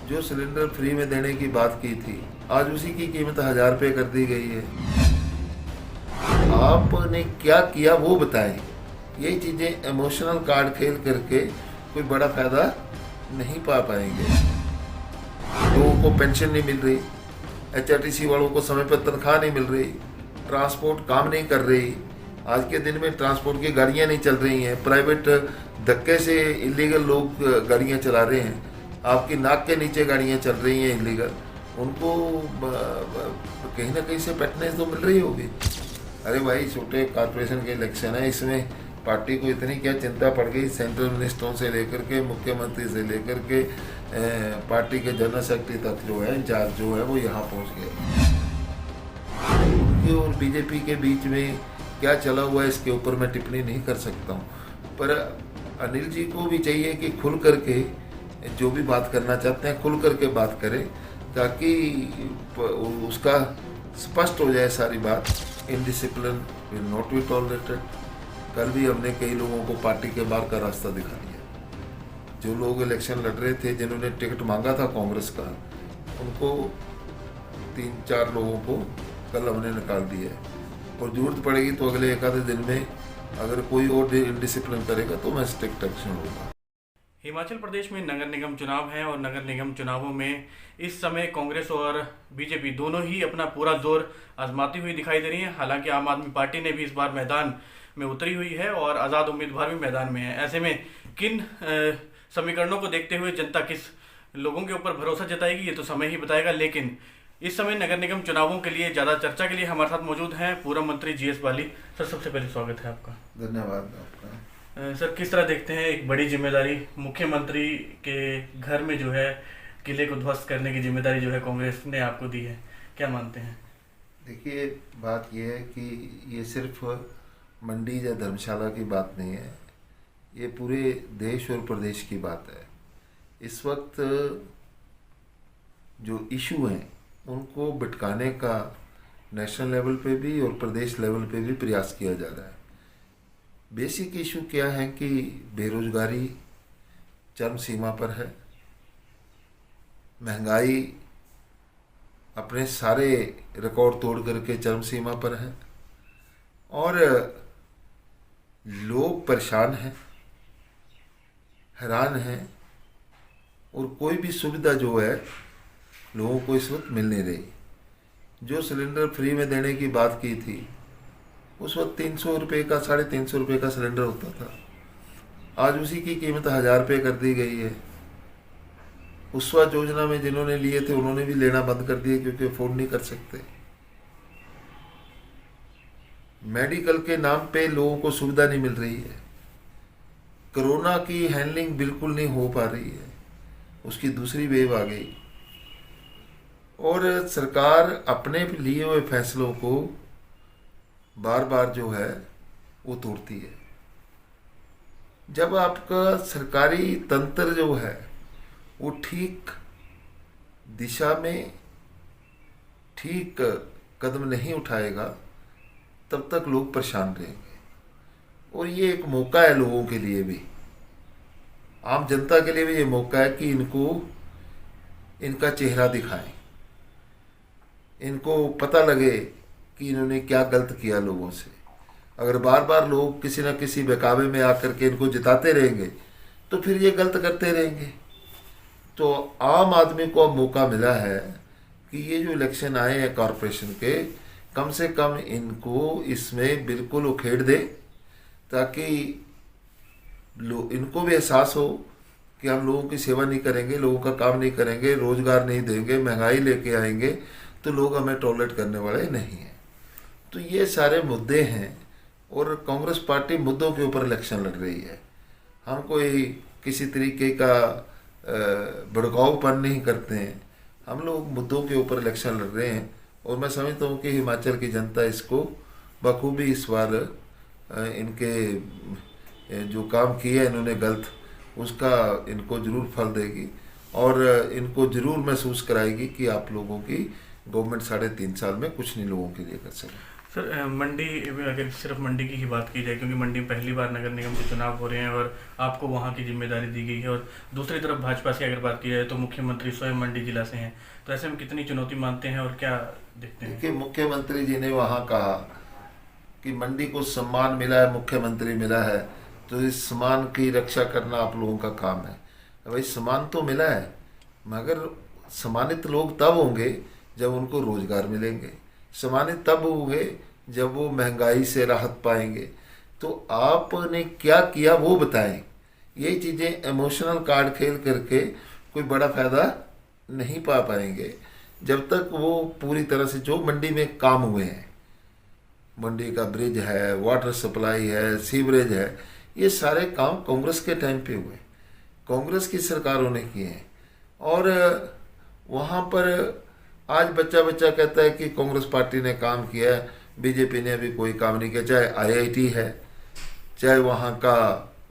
जो cylinder free में देने की बात की थी, आज उसी की कीमत 1000 रुपये कर दी गई है। आपने क्या किया वो बताएं। यही चीज़ें इमोशनल कार्ड खेल करके कोई बड़ा फायदा नहीं पा पाएंगे। लोगों को पेंशन नहीं मिल रही, HRTC वालों को समय पर तनख्वाह नहीं मिल रही, ट्रांसपोर्ट काम नहीं कर रही। आज के दिन में ट्रांसपोर्ट की गाड़ियां नहीं चल रही हैं, प्राइवेट धक्के से इलीगल लोग गाड़ियां चला रहे हैं, आपकी नाक के नीचे गाड़ियां चल रही हैं इलीगल। उनको कहीं ना कहीं से पेटनेस तो मिल रही होगी। अरे भाई, छोटे कॉरपोरेशन के इलेक्शन है, इसमें पार्टी को इतनी क्या चिंता पड़ गई। सेंट्रल मिनिस्टरों से लेकर के मुख्यमंत्री से लेकर के पार्टी के जनरल सेक्रेटरी तक जो है, इंचार्ज जो है, वो यहाँ पहुँच गए। उनकी और बीजेपी के बीच में क्या चला हुआ है इसके ऊपर मैं टिप्पणी नहीं कर सकता हूँ, पर अनिल जी को भी चाहिए कि खुल करके जो भी बात करना चाहते हैं खुल करके बात करें, ताकि उसका स्पष्ट हो जाए सारी बात। Indiscipline will not be tolerated. कल भी हमने कई लोगों को पार्टी के बाहर का रास्ता दिखा दिया। जो लोग इलेक्शन लड़ रहे थे, जिन्होंने टिकट मांगा था कांग्रेस का, उनको 3-4 लोगों को कल हमने निकाल दिया है। और जरूरत पड़ेगी तो अगले एक आधे दिन में अगर कोई और इनडिसिप्लिन करेगा तो मैं स्ट्रिक्ट एक्शन लूँगा। हिमाचल प्रदेश में नगर निगम चुनाव हैं और नगर निगम चुनावों में इस समय कांग्रेस और बीजेपी दोनों ही अपना पूरा जोर आजमाती हुई दिखाई दे रही हैं। हालांकि आम आदमी पार्टी ने भी इस बार मैदान में उतरी हुई है और आज़ाद उम्मीदवार भी मैदान में है। ऐसे में किन समीकरणों को देखते हुए जनता किस लोगों के ऊपर भरोसा जताएगी ये तो समय ही बताएगा। लेकिन इस समय नगर निगम चुनावों के लिए ज़्यादा चर्चा के लिए हमारे साथ मौजूद हैं पूर्व मंत्री GS बाली। सर, सबसे पहले स्वागत है आपका। धन्यवाद आपका। सर, किस तरह देखते हैं एक बड़ी जिम्मेदारी मुख्यमंत्री के घर में जो है किले को ध्वस्त करने की जिम्मेदारी जो है कांग्रेस ने आपको दी है, क्या मानते हैं? देखिए, बात यह है कि ये सिर्फ मंडी या धर्मशाला की बात नहीं है, ये पूरे देश और प्रदेश की बात है। इस वक्त जो इशू हैं उनको भटकाने का नेशनल लेवल पे भी और प्रदेश लेवल पे भी प्रयास किया जा रहा है। बेसिक इशू क्या है कि बेरोजगारी चरम सीमा पर है, महंगाई अपने सारे रिकॉर्ड तोड़ करके चरम सीमा पर है, और लोग परेशान हैं, हैरान हैं, और कोई भी सुविधा जो है लोगों को इस वक्त मिल नहीं रही। जो सिलेंडर फ्री में देने की बात की थी, उस वक्त 300 रुपये का, 350 रुपये का सिलेंडर होता था, आज उसी की कीमत 1000 रुपये कर दी गई है। उज्ज्वला योजना में जिन्होंने लिए थे उन्होंने भी लेना बंद कर दिए क्योंकि अफोर्ड नहीं कर सकते। मेडिकल के नाम पे लोगों को सुविधा नहीं मिल रही है, कोरोना की हैंडलिंग बिल्कुल नहीं हो पा रही है, उसकी दूसरी वेव आ गई, और सरकार अपने लिए हुए फैसलों को बार बार जो है वो तोड़ती है। जब आपका सरकारी तंत्र जो है वो ठीक दिशा में ठीक कदम नहीं उठाएगा, तब तक लोग परेशान रहेंगे। और ये एक मौका है लोगों के लिए भी, आम जनता के लिए भी ये मौका है कि इनको इनका चेहरा दिखाएं, इनको पता लगे कि इन्होंने क्या गलत किया लोगों से। अगर बार बार लोग किसी न किसी बहकावे में आकर के इनको जिताते रहेंगे तो फिर ये गलत करते रहेंगे। तो आम आदमी को अब मौका मिला है कि ये जो इलेक्शन आए हैं कॉरपोरेशन के, कम से कम इनको इसमें बिल्कुल उखेड़ दे, ताकि इनको भी एहसास हो कि हम लोगों की सेवा नहीं करेंगे, लोगों का काम नहीं करेंगे, रोजगार नहीं देंगे, महंगाई लेके आएंगे तो लोग हमें टॉलरेट करने वाले नहीं हैं। तो ये सारे मुद्दे हैं, और कांग्रेस पार्टी मुद्दों के ऊपर इलेक्शन लड़ रही है। हम कोई किसी तरीके का भड़काऊपन नहीं करते हैं, हम लोग मुद्दों के ऊपर इलेक्शन लड़ रहे हैं। और मैं समझता हूँ कि हिमाचल की जनता इसको बखूबी इस बार इनके जो काम किए इन्होंने गलत, उसका इनको ज़रूर फल देगी, और इनको ज़रूर महसूस कराएगी कि आप लोगों की गवर्नमेंट 3.5 साल में कुछ नहीं लोगों के लिए कर सके। सर मंडी, अगर सिर्फ मंडी की ही बात की जाए, क्योंकि मंडी में पहली बार नगर निगम के चुनाव हो रहे हैं और आपको वहाँ की जिम्मेदारी दी गई है, और दूसरी तरफ भाजपा से अगर बात की जाए तो मुख्यमंत्री स्वयं मंडी जिला से हैं, तो ऐसे में कितनी चुनौती मानते हैं और क्या देखते हैं? देखिए, मुख्यमंत्री जी ने वहाँ कहा कि मंडी को सम्मान मिला है, मुख्यमंत्री मिला है, तो इस सम्मान की रक्षा करना आप लोगों का काम है। भाई, सम्मान तो मिला है, मगर सम्मानित लोग तब होंगे जब उनको रोजगार मिलेंगे, सम्मानित तब होंगे जब वो महंगाई से राहत पाएंगे। तो आपने क्या किया वो बताएं। यही चीज़ें इमोशनल कार्ड खेल करके कोई बड़ा फायदा नहीं पा पाएंगे जब तक वो पूरी तरह से जो मंडी में काम हुए हैं, मंडी का ब्रिज है, वाटर सप्लाई है, सीवरेज है, ये सारे काम कांग्रेस के टाइम पे हुए, कांग्रेस की सरकारों ने किए हैं। और वहाँ पर आज बच्चा बच्चा कहता है कि कांग्रेस पार्टी ने काम किया है, बीजेपी ने अभी कोई काम नहीं किया। चाहे आईआईटी है, चाहे वहाँ का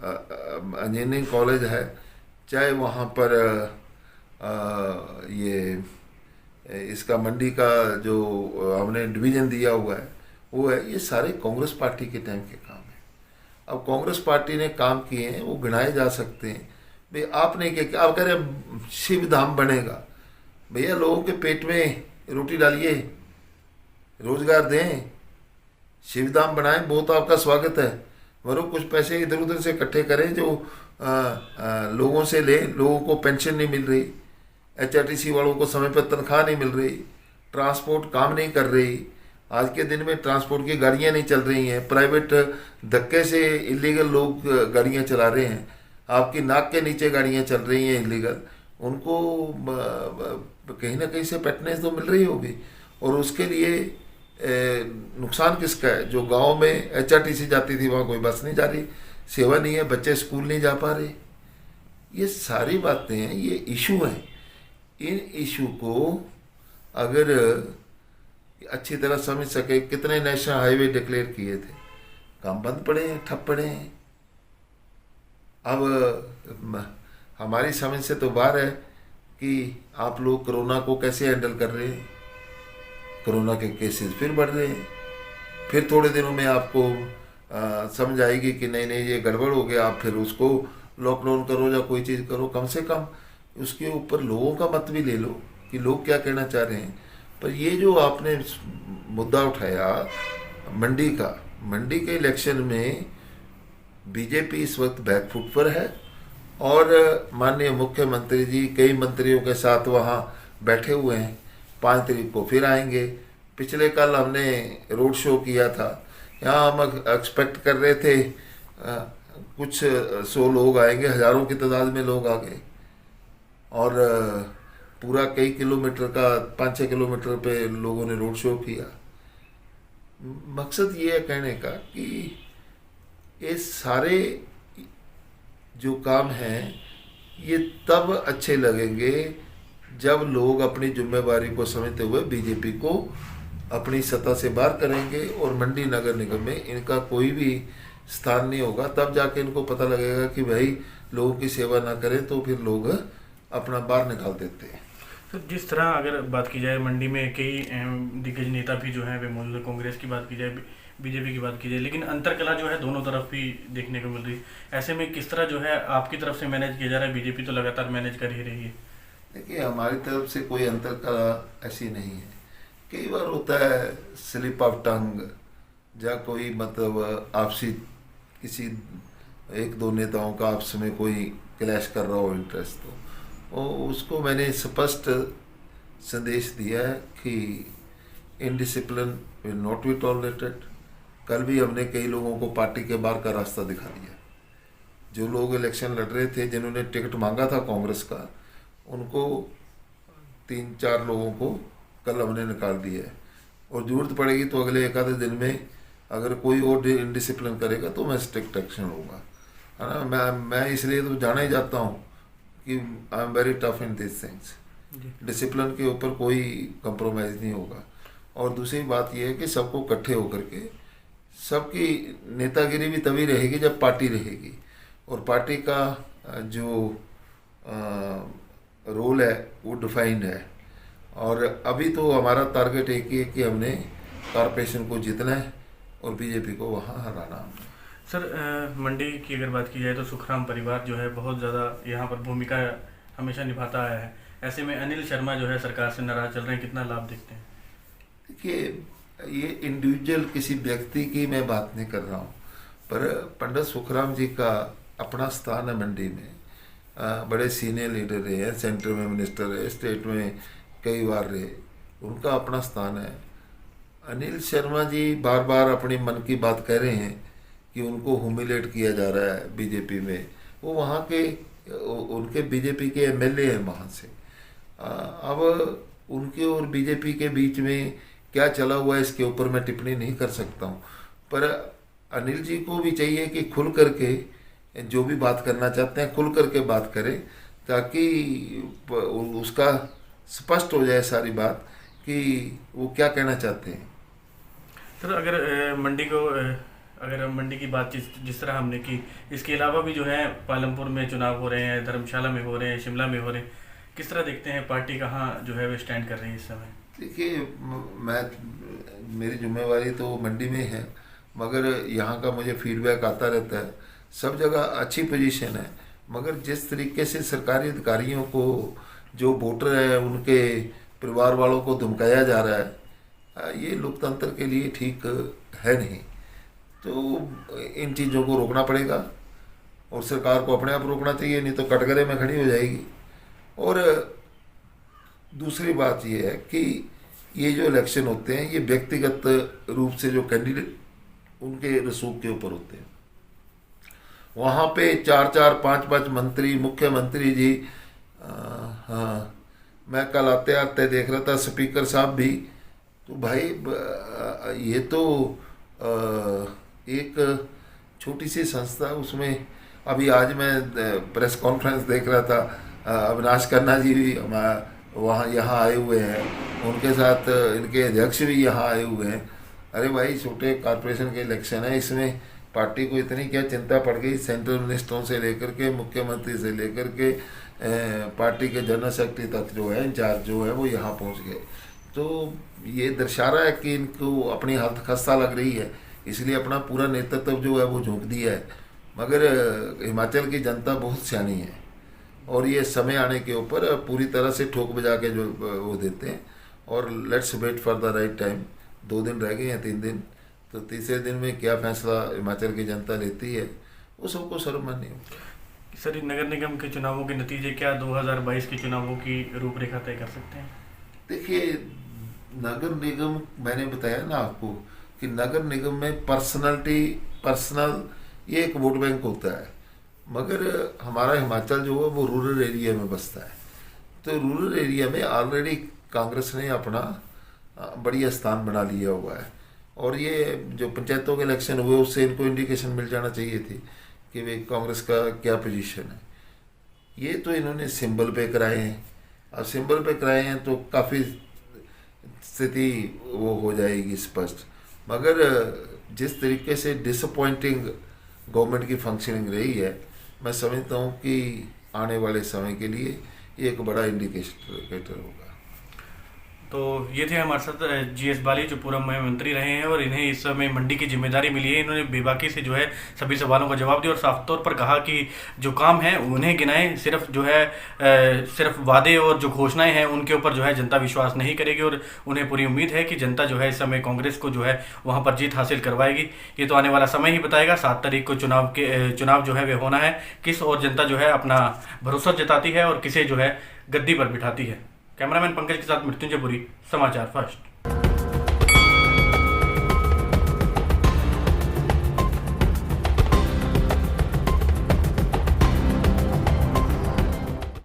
इंजीनियरिंग कॉलेज है, चाहे वहाँ पर ये इसका मंडी का जो हमने डिवीज़न दिया हुआ है वो है, ये सारे कांग्रेस पार्टी के टाइम के काम हैं। अब कांग्रेस पार्टी ने काम किए हैं, वो गिनाए जा सकते हैं। भाई, आपने क्या, आप कह रहे शिव धाम बनेगा, भैया लोगों के पेट में रोटी डालिए, रोजगार दें, शिवधाम बनाएं, वो तो आपका स्वागत है। मरो कुछ पैसे इधर उधर से इकट्ठे करें जो लोगों से लें। लोगों को पेंशन नहीं मिल रही, एचआरटीसी वालों को समय पर तनख्वाह नहीं मिल रही, ट्रांसपोर्ट काम नहीं कर रही, आज के दिन में ट्रांसपोर्ट की गाड़ियां नहीं चल रही हैं, प्राइवेट धक्के से इलीगल लोग गाड़ियां चला रहे हैं, आपकी नाक के नीचे गाड़ियां चल रही हैं इलीगल, उनको कहीं ना कहीं से पेटनेस तो मिल रही होगी। और उसके लिए नुकसान किसका है? जो गांव में एचआरटीसी जाती थी वहाँ कोई बस नहीं जा रही, सेवा नहीं है, बच्चे स्कूल नहीं जा पा रहे। ये सारी बातें हैं, ये इशू हैं। इन इशू को अगर अच्छी तरह समझ सके, कितने नेशनल हाईवे डिक्लेयर किए थे, काम बंद पड़े हैं, ठप पड़े हैं। अब हमारी समझ से तो बाहर है कि आप लोग कोरोना को कैसे हैंडल कर रहे हैं। कोरोना के केसेस फिर बढ़ रहे हैं, फिर थोड़े दिनों में आपको समझ आएगी कि नहीं नहीं ये गड़बड़ हो गया, आप फिर उसको लॉकडाउन करो या कोई चीज़ करो। कम से कम उसके ऊपर लोगों का मत भी ले लो कि लोग क्या कहना चाह रहे हैं। पर ये जो आपने मुद्दा उठाया मंडी का, मंडी के इलेक्शन में बीजेपी इस वक्त बैकफुट पर है और माननीय मुख्यमंत्री जी कई मंत्रियों के साथ वहाँ बैठे हुए हैं। 5 तारीख को फिर आएंगे। पिछले कल हमने रोड शो किया था, यहाँ हम एक्सपेक्ट कर रहे थे कुछ 100 लोग आएंगे, हज़ारों की तादाद में लोग आ गए और पूरा कई किलोमीटर का 5-6 किलोमीटर पे लोगों ने रोड शो किया। मकसद ये है कहने का कि ये सारे जो काम हैं ये तब अच्छे लगेंगे जब लोग अपनी जिम्मेवारी को समझते हुए बीजेपी को अपनी सत्ता से बाहर करेंगे और मंडी नगर निगम में इनका कोई भी स्थान नहीं होगा। तब जाके इनको पता लगेगा कि भाई लोगों की सेवा ना करें तो फिर लोग अपना बाहर निकाल देते हैं। तो जिस तरह अगर बात की जाए मंडी में कई दिग्गज नेता भी जो हैं वे मौजूद है, कांग्रेस की बात की जाए, बीजेपी की बात की जाए, लेकिन अंतरकला जो है दोनों तरफ भी देखने को मिल रही है। ऐसे में किस तरह जो है आपकी तरफ से मैनेज किया जा रहा है? बीजेपी तो लगातार मैनेज कर ही रही है। देखिए, हमारी तरफ से कोई अंतरकला ऐसी नहीं है। कई बार होता है स्लिप ऑफ टंग या कोई मतलब आपसी किसी 1-2 नेताओं का आपस में कोई क्लैश कर रहा हो इंटरेस्ट, तो उसको मैंने स्पष्ट संदेश दिया है कि indiscipline will not be tolerated. कल भी हमने कई लोगों को पार्टी के बाहर का रास्ता दिखा दिया। जो लोग इलेक्शन लड़ रहे थे, जिन्होंने टिकट मांगा था कांग्रेस का, उनको 3-4 लोगों को कल हमने निकाल दिया है। और ज़रूरत पड़ेगी तो अगले 1 आधे दिन में अगर कोई और इनडिसिप्लिन करेगा तो मैं स्ट्रिक्ट एक्शन लूँगा, है ना। मैं इसलिए तो जाना ही जाता हूँ कि I am very tough in this things. Discipline के ऊपर कोई कंप्रोमाइज़ नहीं होगा। और दूसरी बात यह है कि सबको इकट्ठे होकर के, सबकी नेतागिरी भी तभी रहेगी जब पार्टी रहेगी और पार्टी का जो रोल है वो डिफाइंड है। और अभी तो हमारा टारगेट एक ही है कि हमने कॉरपोरेशन को जीतना है और बीजेपी को वहाँ हराना है। सर मंडी की अगर बात की जाए तो सुखराम परिवार जो है बहुत ज़्यादा यहाँ पर भूमिका हमेशा निभाता आया है। ऐसे में अनिल शर्मा जो है सरकार से नाराज चल रहे हैं, कितना लाभ देखते हैं? देखिए, ये इंडिविजुअल किसी व्यक्ति की मैं बात नहीं कर रहा हूँ, पर पंडित सुखराम जी का अपना स्थान है मंडी में। बड़े सीनियर लीडर रहे हैं, सेंटर में मिनिस्टर रहे, स्टेट में कई बार रहे, उनका अपना स्थान है। अनिल शर्मा जी बार बार अपनी मन की बात कह रहे हैं कि उनको ह्यूमिलेट किया जा रहा है बीजेपी में। वो वहाँ के उनके बीजेपी के एमएलए हैं वहाँ से। अब उनके और बीजेपी के बीच में क्या चला हुआ है इसके ऊपर मैं टिप्पणी नहीं कर सकता हूँ, पर अनिल जी को भी चाहिए कि खुल करके जो भी बात करना चाहते हैं खुल करके बात करें, ताकि उसका स्पष्ट हो जाए सारी बात कि वो क्या कहना चाहते हैं। सर अगर मंडी की बात जिस तरह हमने की, इसके अलावा भी जो है पालमपुर में चुनाव हो रहे हैं, धर्मशाला में हो रहे हैं, शिमला में हो रहे हैं, किस तरह देखते हैं पार्टी कहाँ जो है वो स्टैंड कर रही है इस समय? देखिए, मेरी जिम्मेवारी तो मंडी में है, मगर यहाँ का मुझे फीडबैक आता रहता है। सब जगह अच्छी पोजीशन है, मगर जिस तरीके से सरकारी अधिकारियों को, जो वोटर है उनके परिवार वालों को धमकाया जा रहा है, ये लोकतंत्र के लिए ठीक है नहीं। तो इन चीज़ों को रोकना पड़ेगा और सरकार को अपने आप रोकना चाहिए, नहीं तो कटघरे में खड़ी हो जाएगी। और दूसरी बात ये है कि ये जो इलेक्शन होते हैं ये व्यक्तिगत रूप से जो कैंडिडेट उनके रसूख के ऊपर होते हैं। वहाँ पे 4-4, 5-5 मंत्री, मुख्यमंत्री जी, हाँ, मैं कल आते आते देख रहा था स्पीकर साहब भी, तो भाई ये तो एक छोटी सी संस्था, उसमें अभी आज मैं प्रेस कॉन्फ्रेंस देख रहा था, अविनाश खन्ना जी भी वहाँ यहाँ आए हुए हैं, उनके साथ इनके अध्यक्ष भी यहाँ आए हुए हैं। अरे भाई, छोटे कॉरपोरेशन के इलेक्शन है, इसमें पार्टी को इतनी क्या चिंता पड़ गई? सेंट्रल मिनिस्टरों से लेकर के, मुख्यमंत्री से लेकर के पार्टी के जनरल सेक्रेटरी तक जो है, इंचार्ज जो है, वो यहाँ पहुँच गए। तो ये दर्शा रहा है कि इनको अपनी हालत खस्ता लग रही है, इसलिए अपना पूरा नेतृत्व जो है वो झोंक दिया है। मगर हिमाचल की जनता बहुत सियानी है और ये समय आने के ऊपर पूरी तरह से ठोक बजा के जो वो देते हैं। और let's wait for the right time. 2 दिन रह गए हैं, 3 दिन, तो तीसरे दिन में क्या फैसला हिमाचल की जनता लेती है वो सबको सर्वमान्य होगा। सर, नगर निगम के चुनावों के नतीजे क्या 2022 के चुनावों की रूपरेखा तय कर सकते हैं? देखिए, नगर निगम, मैंने बताया ना आपको कि नगर निगम में पर्सनल ये एक वोट बैंक होता है, मगर हमारा हिमाचल जो है वो रूरल एरिया में बसता है। तो रूरल एरिया में ऑलरेडी कांग्रेस ने अपना बढ़िया स्थान बना लिया हुआ है, और ये जो पंचायतों के इलेक्शन हुए उससे इनको इंडिकेशन मिल जाना चाहिए थी कि भाई कांग्रेस का क्या पोजीशन है। ये तो इन्होंने सिंबल पे कराए हैं, अब सिंबल पे कराए हैं तो काफ़ी स्थिति वो हो जाएगी स्पष्ट। मगर जिस तरीके से डिसअपॉइंटिंग गवर्नमेंट की फंक्शनिंग रही है, मैं समझता हूँ कि आने वाले समय के लिए ये एक बड़ा इंडिकेटर होगा। तो ये थे हमारे साथ GS बाली, जो पूर्व मंत्री रहे हैं और इन्हें इस समय मंडी की जिम्मेदारी मिली है। इन्होंने बेबाकी से जो है सभी सवालों का जवाब दिया और साफ तौर पर कहा कि जो काम है उन्हें गिनाएं, सिर्फ जो है सिर्फ वादे और जो घोषणाएं हैं उनके ऊपर जो है जनता विश्वास नहीं करेगी और उन्हें पूरी उम्मीद है कि जनता जो है इस समय कांग्रेस को जो है वहाँ पर जीत हासिल करवाएगी। ये तो आने वाला समय ही बताएगा। 7 तारीख को चुनाव जो है वे होना है, किस और जनता जो है अपना भरोसा जताती है और किसे जो है गद्दी पर बिठाती है। कैमरामैन पंकज के साथ मृत्युंजय पुरी, समाचार फर्स्ट।